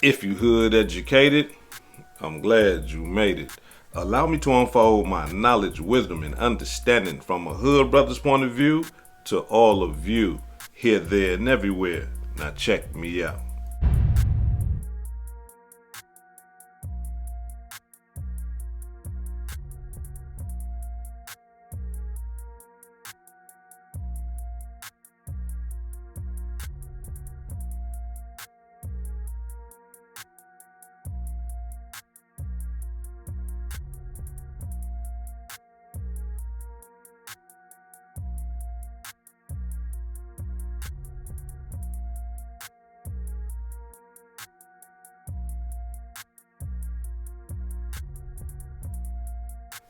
If you hood educated, I'm glad you made it. Allow me to unfold my knowledge, wisdom, and understanding from a hood brother's point of view to all of you, here, there, and everywhere. Now check me out.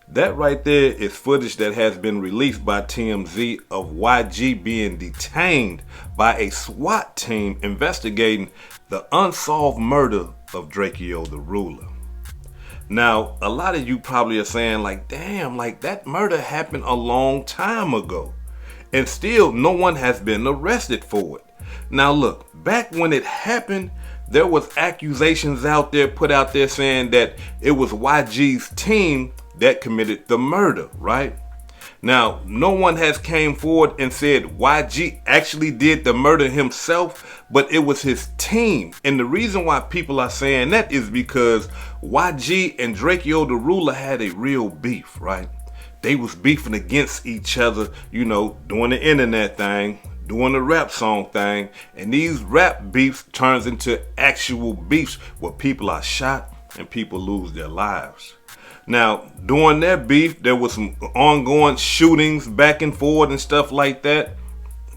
That right there is footage that has been released by TMZ of YG being detained by a SWAT team investigating the unsolved murder of Drakeo the Ruler. Now, a lot of you probably are saying like, damn, like that murder happened a long time ago. And still no one has been arrested for it. Now look, back when it happened, there was accusations out there put out there saying that it was YG's team that committed the murder, right? Now, no one has came forward and said YG actually did the murder himself, but it was his team. And the reason why people are saying that is because YG and Drakeo the Ruler had a real beef, right? They was beefing against each other, you know, doing the internet thing, doing the rap song thing, and these rap beefs turns into actual beefs where people are shot and people lose their lives. Now, during that beef, there was some ongoing shootings back and forth and stuff like that.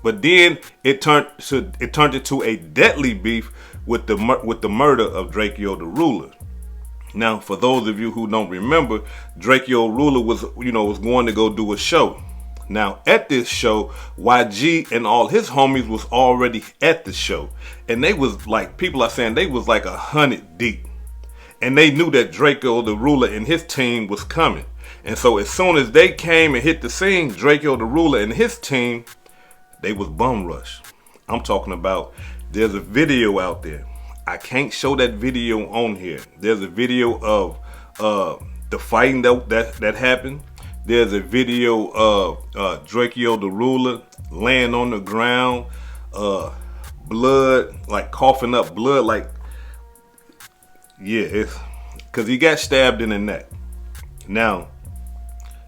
But then it turned into a deadly beef with the murder of Drakeo the Ruler. Now, for those of you who don't remember, Drakeo Ruler was going to go do a show. Now, at this show, YG and all his homies was already at the show, and they was like, people are saying they was like 100 deep. And they knew that Drakeo the Ruler and his team was coming. And so as soon as they came and hit the scene, Drakeo the Ruler and his team, they was bum rushed. I'm talking about, there's a video out there. I can't show that video on here. There's a video of the fighting that happened. There's a video of Drakeo the Ruler laying on the ground, blood, like coughing up blood, like, yeah, it's because he got stabbed in the neck. Now,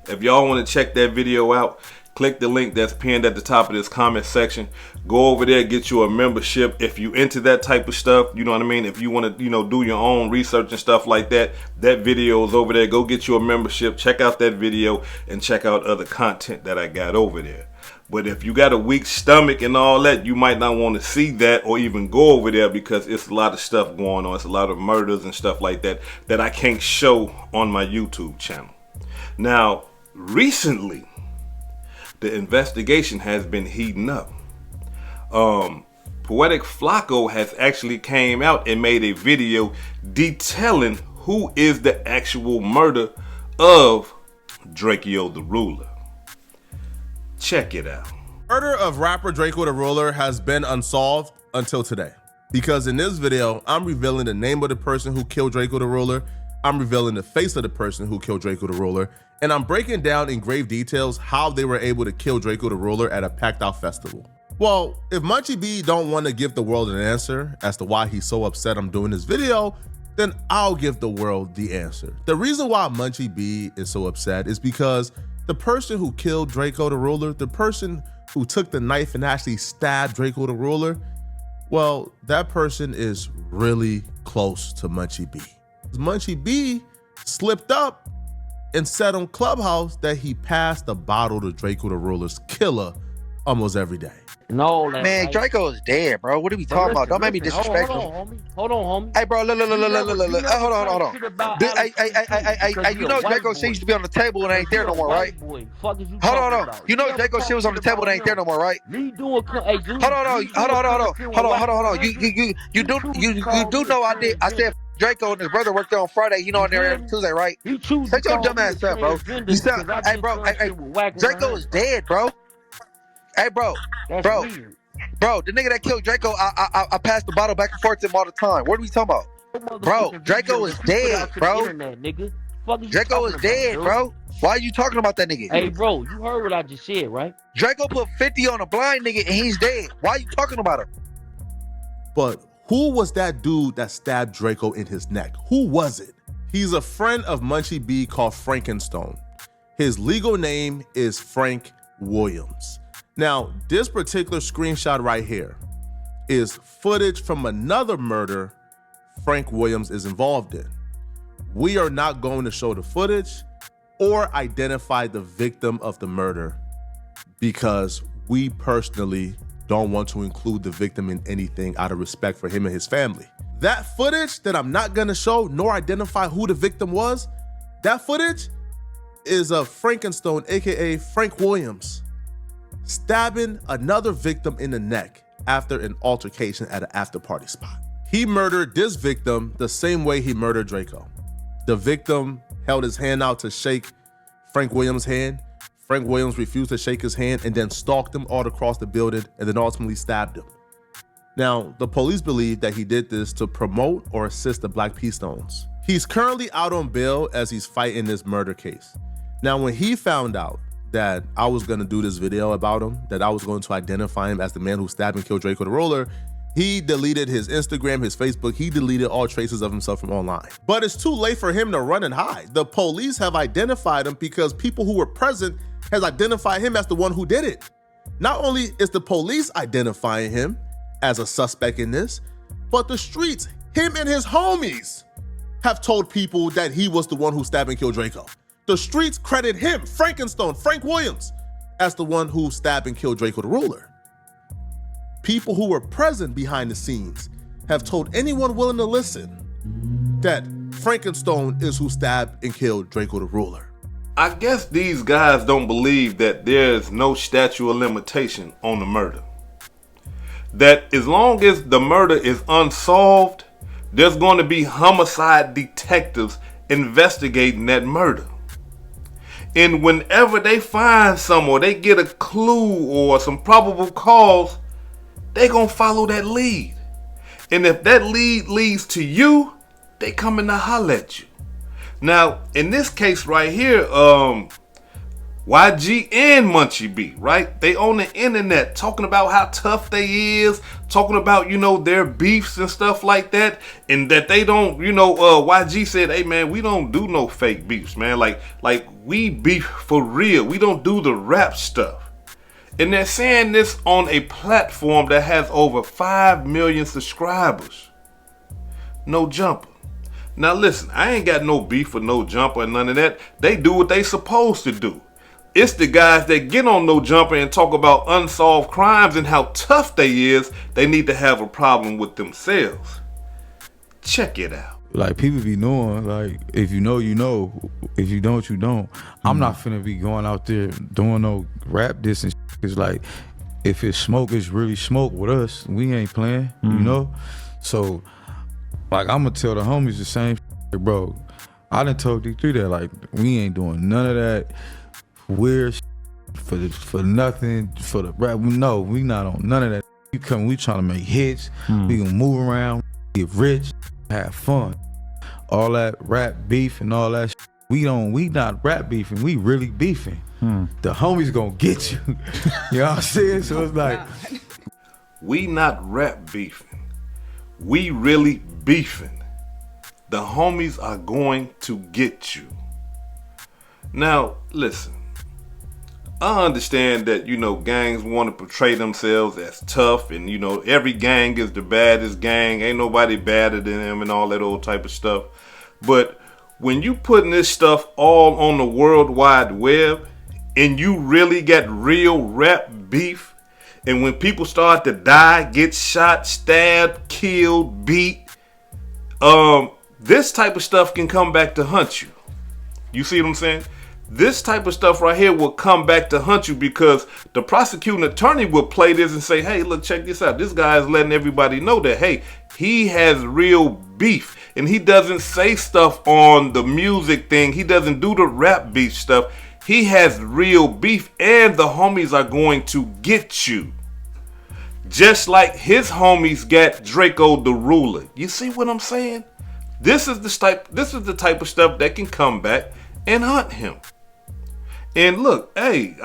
if y'all want to check that video out, click the link that's pinned at the top of this comment section. Go over there, get you a membership. If you into that type of stuff, you know what I mean? If you want to, do your own research and stuff like that, that video is over there. Go get you a membership. Check out that video and check out other content that I got over there. But if you got a weak stomach and all that, you might not want to see that or even go over there because it's a lot of stuff going on. It's a lot of murders and stuff like that that I can't show on my YouTube channel. Now, recently, the investigation has been heating up. Poetic Flacco has actually came out and made a video detailing who is the actual murder of Drakeo the Ruler. Check it out. Murder of rapper Draco the Ruler has been unsolved until today. Because in this video, I'm revealing the name of the person who killed Draco the Ruler, I'm revealing the face of the person who killed Draco the Ruler, and I'm breaking down in grave details how they were able to kill Draco the Ruler at a packed out festival. Well, if Munchie B don't want to give the world an answer as to why he's so upset I'm doing this video, then I'll give the world the answer. The reason why Munchie B is so upset is because the person who killed Draco the Ruler, the person who took the knife and actually stabbed Draco the Ruler, well, that person is really close to Munchie B. Munchie B slipped up and said on Clubhouse that he passed the bottle to Draco the Ruler's killer almost every day. No, man, right. Draco is dead, bro. What are we talking about? Don't make me disrespectful. Hold on, homie. Hey, bro, look. Hold on. Hey, you know Draco shit used to be on the table and ain't there no more, right? Hold on. You know Draco shit was on the table and ain't there no more, right? Hold on. You do know I did. I said Draco and his brother worked there on Friday. You know, on there every Tuesday, right? Take your dumb ass up, bro. You sound, hey, bro. Hey, Draco is dead, bro. Hey, bro, the nigga that killed Draco, I passed the bottle back and forth to him all the time. What are we talking about? Bro, Draco is dead, bro. Draco is dead, bro. Why are you talking about that nigga? Hey, bro, you heard what I just said, right? Draco put 50 on a blind nigga and he's dead. Why are you talking about him? But who was that dude that stabbed Draco in his neck? Who was it? He's a friend of Munchie B called Frankenstone. His legal name is Frank Williams. Now, this particular screenshot right here is footage from another murder Frank Williams is involved in. We are not going to show the footage or identify the victim of the murder because we personally don't want to include the victim in anything out of respect for him and his family. That footage that I'm not gonna show nor identify who the victim was, that footage is of Frankenstone, AKA Frank Williams, stabbing another victim in the neck after an altercation at an after party spot. He murdered this victim the same way he murdered Draco. The victim held his hand out to shake Frank Williams' hand. Frank Williams refused to shake his hand and then stalked him all across the building and then ultimately stabbed him. Now, the police believe that he did this to promote or assist the Black Peace Stones. He's currently out on bail as he's fighting this murder case. Now, when he found out that I was gonna do this video about him, that I was going to identify him as the man who stabbed and killed Draco the Roller, he deleted his Instagram, his Facebook, he deleted all traces of himself from online. But it's too late for him to run and hide. The police have identified him because people who were present has identified him as the one who did it. Not only is the police identifying him as a suspect in this, but the streets, him and his homies, have told people that he was the one who stabbed and killed Draco. The streets credit him, Frankenstone, Frank Williams, as the one who stabbed and killed Draco the Ruler. People who were present behind the scenes have told anyone willing to listen that Frankenstone is who stabbed and killed Draco the Ruler. I guess these guys don't believe that there's no statute of limitation on the murder. That as long as the murder is unsolved, there's going to be homicide detectives investigating that murder. And whenever they find some or they get a clue or some probable cause, they gonna follow that lead. And if that lead leads to you, they coming to holler at you. Now, in this case right here, YG and Munchie B, right? They on the internet talking about how tough they is, talking about, you know, their beefs and stuff like that, and that they don't, you know, YG said, hey man, we don't do no fake beefs, man. Like we beef for real. We don't do the rap stuff. And they're saying this on a platform that has over 5 million subscribers. No Jumper. Now listen, I ain't got no beef with No Jumper and none of that. They do what they supposed to do. It's the guys that get on No Jumper and talk about unsolved crimes and how tough they is, they need to have a problem with themselves. Check it out. Like, people be knowing, like, if you know, you know. If you don't, you don't. I'm not finna be going out there doing no rap diss and shit. It's like, if it's smoke, it's really smoke with us. We ain't playing, you know? So, like, I'm gonna tell the homies the same shit, bro. I done told D3 that, like, we ain't doing none of that weird shit for nothing, for the rap. No, we not on none of that. We trying to make hits. We gonna move around, get rich, have fun. All that rap beef and all that shit. We not rap beefing, we really beefing. The homies gonna get you. You know what I'm saying? So it's like, we not rap beefing. We really beefing. The homies are going to get you. Now, listen. I understand that, you know, gangs want to portray themselves as tough and, you know, every gang is the baddest gang. Ain't nobody badder than them and all that old type of stuff. But when you putting this stuff all on the World Wide Web and you really get real rap beef, and when people start to die, get shot, stabbed, killed, beat, this type of stuff can come back to hunt you. You see what I'm saying? This type of stuff right here will come back to hunt you because the prosecuting attorney will play this and say, hey, look, check this out. This guy is letting everybody know that, hey, he has real beef. And he doesn't say stuff on the music thing. He doesn't do the rap beef stuff. He has real beef, and the homies are going to get you. Just like his homies got Draco the Ruler. You see what I'm saying? This is the type of stuff that can come back and hunt him. And look, hey,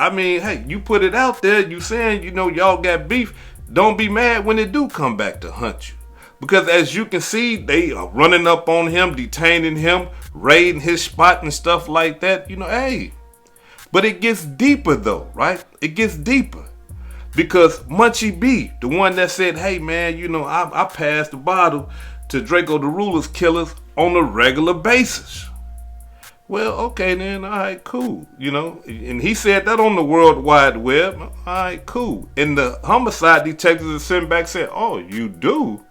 you put it out there, you saying, y'all got beef. Don't be mad when it do come back to hunt you. Because as you can see, they are running up on him, detaining him, raiding his spot and stuff like that. Hey. But it gets deeper though, right? It gets deeper. Because Munchie B, the one that said, hey man, I passed the bottle to Draco the Ruler's killers on a regular basis. Well, okay then, all right, cool. And he said that on the World Wide Web. All right, cool. And the homicide detectives sent back said, oh, you do?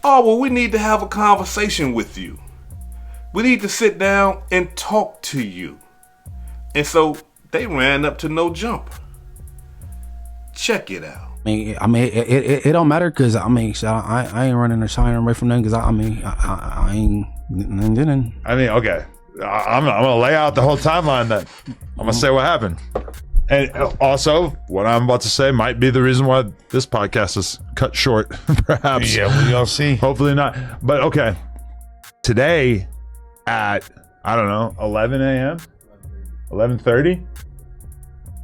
Oh, well, we need to have a conversation with you. We need to sit down and talk to you. And so they ran up to No Jumper. Check it out. It don't matter because I ain't running or shying away from them because I ain't didn't. Okay. I'm gonna lay out the whole timeline then. I'm gonna say what happened. And also, what I'm about to say might be the reason why this podcast is cut short, perhaps. Yeah, we'll see. Hopefully not. But okay. Today at, 11 a.m., 11:30,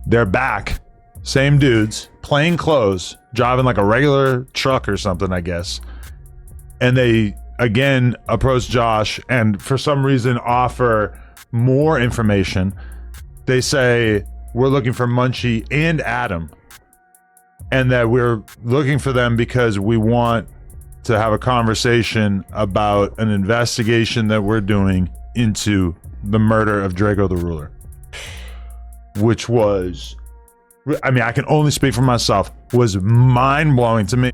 they're back. Same dudes, plain clothes, driving like a regular truck or something, I guess. And they again approach Josh and for some reason offer more information. They say, we're looking for Munchie and Adam, and that we're looking for them because we want to have a conversation about an investigation that we're doing into the murder of Draco the Ruler, which was, I can only speak for myself, was mind-blowing to me.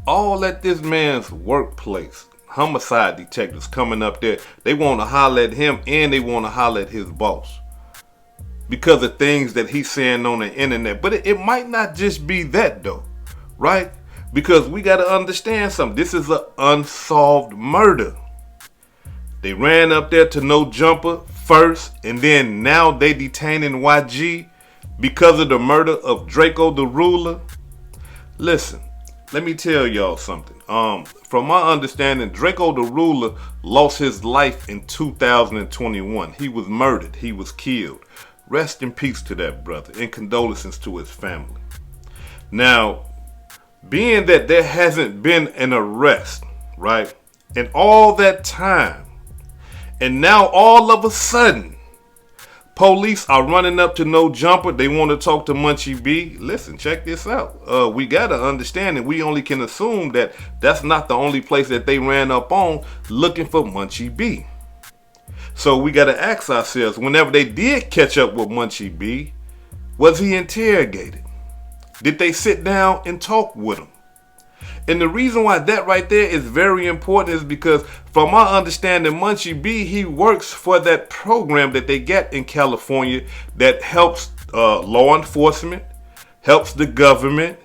All at this man's workplace. Homicide detectives coming up there. They want to holler at him and they want to holler at his boss. Because of things that he's saying on the internet. But it might not just be that though. Right? Because we got to understand something. This is an unsolved murder. They ran up there to No Jumper first. And then now they detaining YG because of the murder of Draco the Ruler. Listen. Let me tell y'all something. From my understanding, Draco the Ruler lost his life in 2021. He was murdered. He was killed. Rest in peace to that brother, and condolences to his family. Now, being that there hasn't been an arrest, right, in all that time, and now all of a sudden, police are running up to No Jumper. They want to talk to Munchie B. Listen, check this out. We got to understand, and we only can assume that that's not the only place that they ran up on looking for Munchie B. So we got to ask ourselves, whenever they did catch up with Munchie B, was he interrogated? Did they sit down and talk with him? And the reason why that right there is very important is because from my understanding, Munchie B, he works for that program that they get in California that helps law enforcement, helps the government,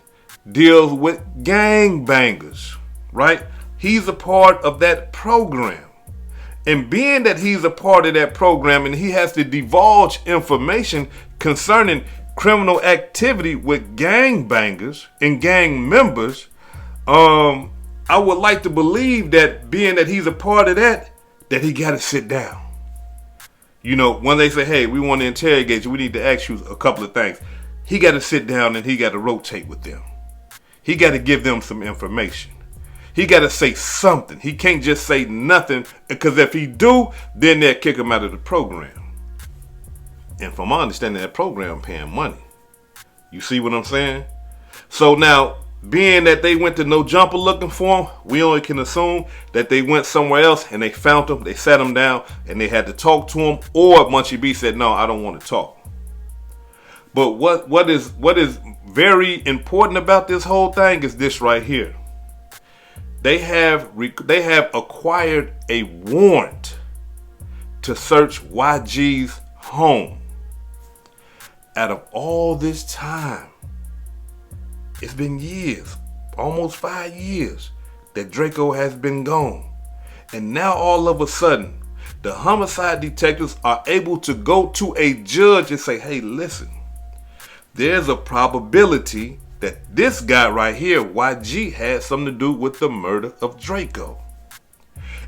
deals with gangbangers, right? He's a part of that program. And being that he's a part of that program and he has to divulge information concerning criminal activity with gangbangers and gang members, I would like to believe that being that he's a part of that he got to sit down. When they say, hey, we want to interrogate you, we need to ask you a couple of things. He got to sit down and he got to rotate with them. He got to give them some information. He got to say something. He can't just say nothing, because if he do, then they'll kick him out of the program. And from my understanding, that program paying money. You see what I'm saying? So now, being that they went to No Jumper looking for him, we only can assume that they went somewhere else and they found him, they sat him down, and they had to talk to him, or Munchie B said, no, I don't want to talk. But what is very important about this whole thing is this right here. They have acquired a warrant to search YG's home. Out of all this time, it's been years, almost 5 years, that Draco has been gone. And now all of a sudden, the homicide detectives are able to go to a judge and say, hey, listen, there's a probability that this guy right here, YG, had something to do with the murder of Draco.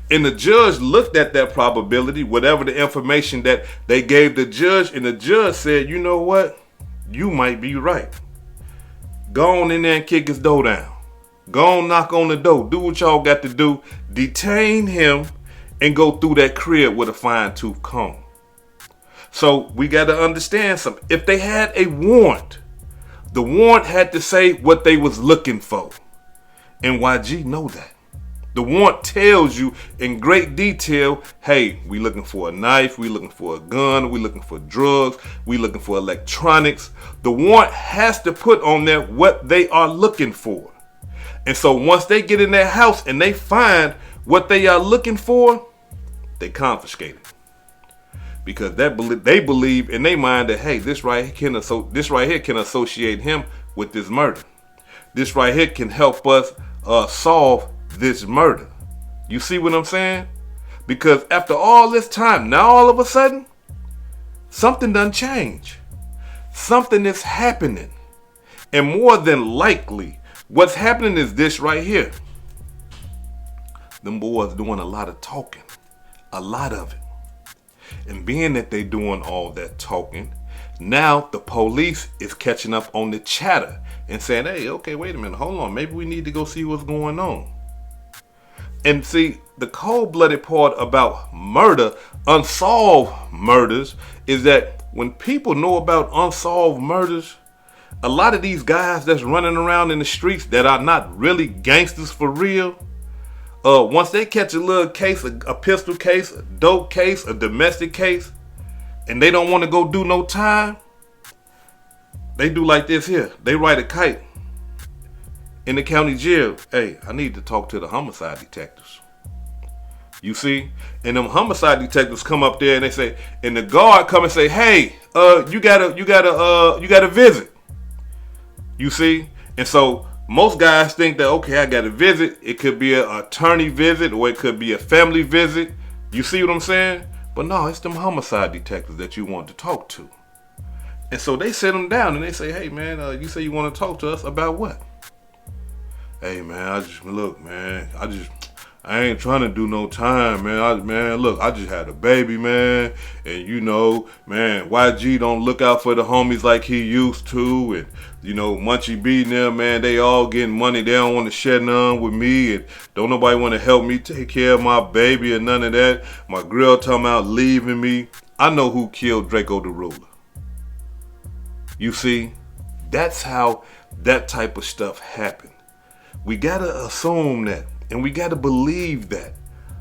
And the judge looked at that probability, whatever the information that they gave the judge, and the judge said, you know what? You might be right. Go on in there and kick his door down. Go on, knock on the door. Do what y'all got to do. Detain him and go through that crib with a fine-tooth comb. So we got to understand something. If they had a warrant, the warrant had to say what they was looking for. And YG know that. The warrant tells you in great detail, hey, we looking for a knife, we looking for a gun, we looking for drugs, we looking for electronics. The warrant has to put on there what they are looking for. And so once they get in their house and they find what they are looking for, they confiscate it. Because they believe in their mind that, hey, this right here can associate him with this murder. This right here can help us solve this murder. You see what I'm saying? Because after all this time, now all of a sudden, something done change. Something is happening. And more than likely, what's happening is this right here. Them boys doing a lot of talking. A lot of it. And being that they doing all that talking, now the police is catching up on the chatter and saying, hey, okay, wait a minute, hold on. Maybe we need to go see what's going on. And see, the cold-blooded part about murder, unsolved murders, is that when people know about unsolved murders, a lot of these guys that's running around in the streets that are not really gangsters for real, once they catch a little case, a pistol case, a dope case, a domestic case, and they don't want to go do no time, they do like this here. They write a kite in the county jail. Hey, I need to talk to the homicide detectives. You see? And them homicide detectives come up there and they say, and the guard come and say, hey, you got a visit. You see? And so most guys think that, okay, I got a visit. It could be an attorney visit or it could be a family visit. You see what I'm saying? But no, it's them homicide detectives that you want to talk to. And so they sit them down and they say, hey, man, you say you want to talk to us about what? Hey, man, I ain't trying to do no time, man. I just had a baby, man. And, you know, man, YG don't look out for the homies like he used to. And, you know, Munchie beating them, man, they all getting money. They don't want to share none with me. And don't nobody want to help me take care of my baby or none of that. My girl talking about leaving me. I know who killed Draco the Ruler. You see, that's how that type of stuff happened. We gotta assume that, and we gotta believe that,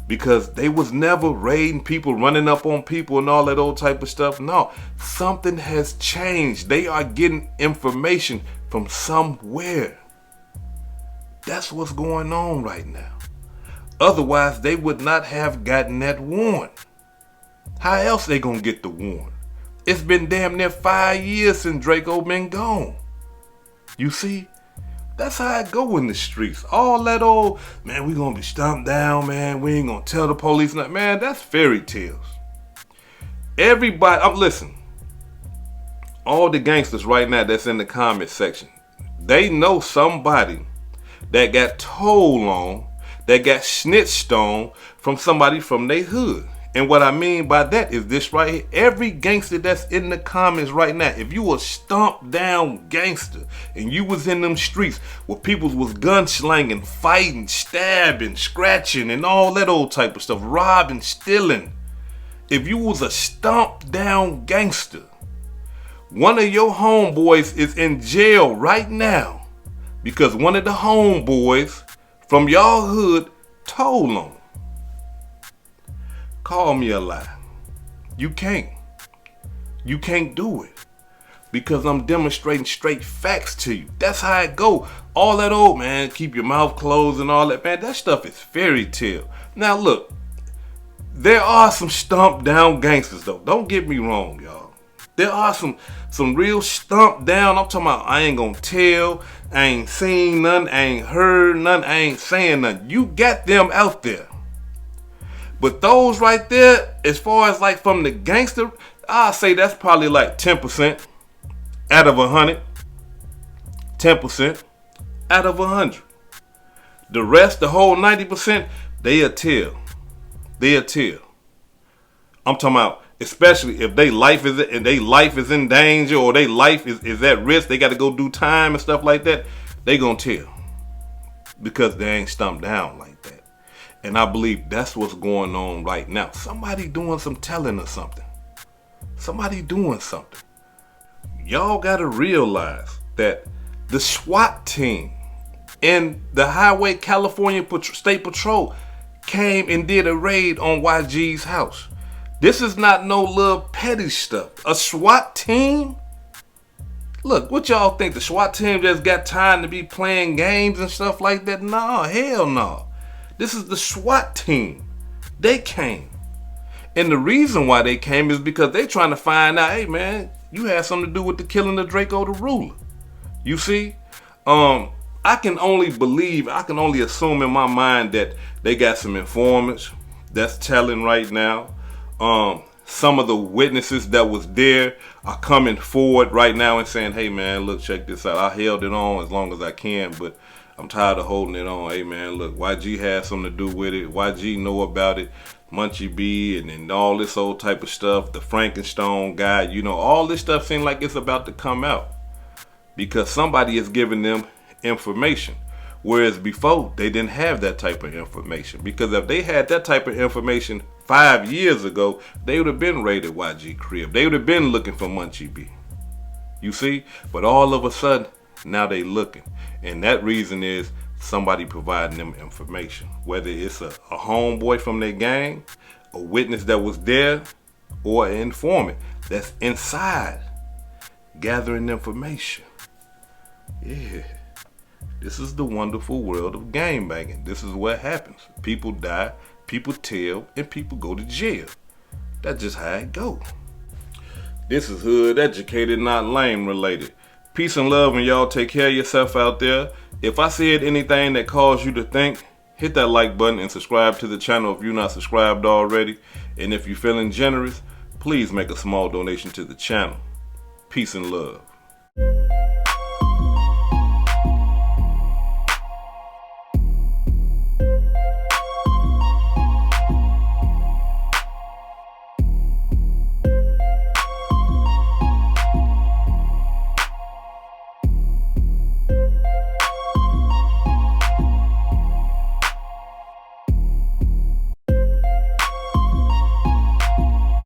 because they was never raiding people, running up on people and all that old type of stuff. No, something has changed. They are getting information from somewhere. That's what's going on right now. Otherwise, they would not have gotten that warrant. How else they gonna get the warrant? It's been damn near 5 years since Draco been gone. You see? That's how it go in the streets. All that old, man, we gonna be stomped down, man. We ain't gonna tell the police nothing. Man, that's fairy tales. Everybody, listen. All the gangsters right now that's in the comment section, they know somebody that got told on, that got snitched on from somebody from their hood. And what I mean by that is this right here. Every gangster that's in the comments right now, if you a stomped down gangster and you was in them streets where people was gunslinging, fighting, stabbing, scratching, and all that old type of stuff, robbing, stealing. If you was a stomped down gangster, one of your homeboys is in jail right now because one of the homeboys from y'all hood told on him. Call me a lie. You can't. You can't do it. Because I'm demonstrating straight facts to you. That's how it go. All that old, man, keep your mouth closed and all that, man, that stuff is fairy tale. Now look, there are some stomped down gangsters though. Don't get me wrong, y'all. There are some real stomped down. I'm talking about I ain't gonna tell, I ain't seen none, I ain't heard none, I ain't saying none. You got them out there. But those right there, as far as like from the gangster, I'll say that's probably like 10% out of 100. 10% out of 100. The rest, the whole 90%, they'll tell. they'll tell. I'm talking about, especially if their life is in danger or their life is at risk, they got to go do time and stuff like that, they gonna tell. Because they ain't stumped down like that. And I believe that's what's going on right now. Somebody doing some telling or something. Somebody doing something. Y'all gotta realize that the SWAT team and the Highway California State Patrol came and did a raid on YG's house. This is not no little petty stuff. A SWAT team? Look, what y'all think? The SWAT team just got time to be playing games and stuff like that? No, hell no. This is the SWAT team. They came. And the reason why they came is because they trying to find out, hey man, you had something to do with the killing of Draco the ruler. You see? I can only assume in my mind that they got some informants that's telling right now. Some of the witnesses that was there are coming forward right now and saying, hey man, look, check this out. I held it on as long as I can, but I'm tired of holding it on. Hey man, look, YG has something to do with it. YG know about it. Munchie B and all this old type of stuff. The Frankenstein guy, you know, all this stuff seems like it's about to come out because somebody is giving them information. Whereas before, they didn't have that type of information. Because if they had that type of information 5 years ago, they would have been raided YG crib. They would have been looking for Munchie B. You see? But all of a sudden, now they looking. And that reason is somebody providing them information. Whether it's a homeboy from their gang, a witness that was there, or an informant that's inside gathering information. Yeah. This is the wonderful world of gang banging. This is what happens. People die, people tell, and people go to jail. That's just how it goes. This is Hood Educated, not Lame Related. Peace and love, and y'all take care of yourself out there. If I said anything that caused you to think, hit that like button and subscribe to the channel if you're not subscribed already. And if you're feeling generous, please make a small donation to the channel. Peace and love.